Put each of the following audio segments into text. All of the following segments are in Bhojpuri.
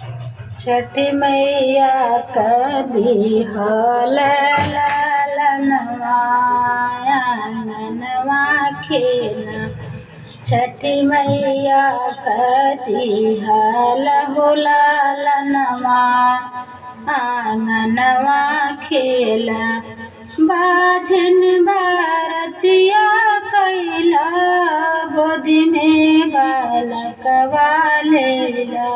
छठी मैया कदी हल लालनवा आंगनवा खेला। छठी मैया कदी हल हो लालनवा आंगनवा खेला। बाझन भारतिया कैला गोदी में बालकवा लेला।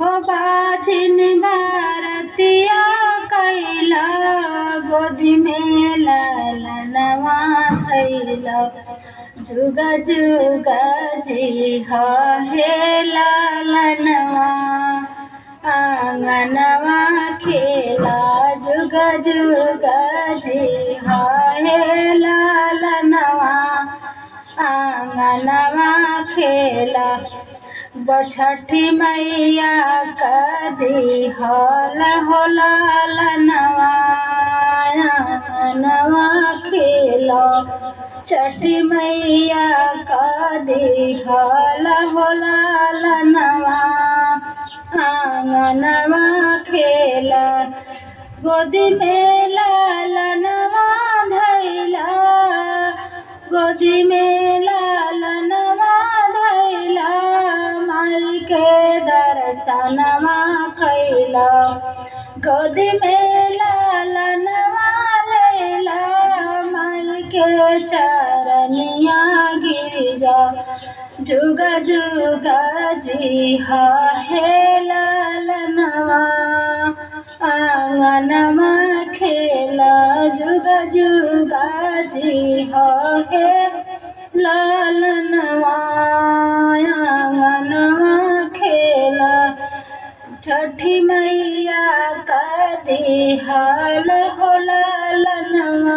हो बाझन भारतिया कैला गोदी में लालनवा धैला। जुगा जुगा जी हे लालनवा आंगनवा खेला। जुगा जुगा जी हे लालनवा आंगनवा खेला। छठी मैया कदी हल हो लालनवा आंगनवा खेला। छठी मैया कदी हल हो लालनवा आंगनवा खेला। गोदी में लालनवा धैला गोदी में लालनवा धैला। माई के दर्शनवा कैला गोदी में लालनवा लैला। माई के चरनिया गिर जा। जुगा जुगा जी हे लालनवा आंगनवा खेला। जुगा जुगा जी हे लालनवा आंगनवा खेला। छठी मैया कदी हल हो लालनवा।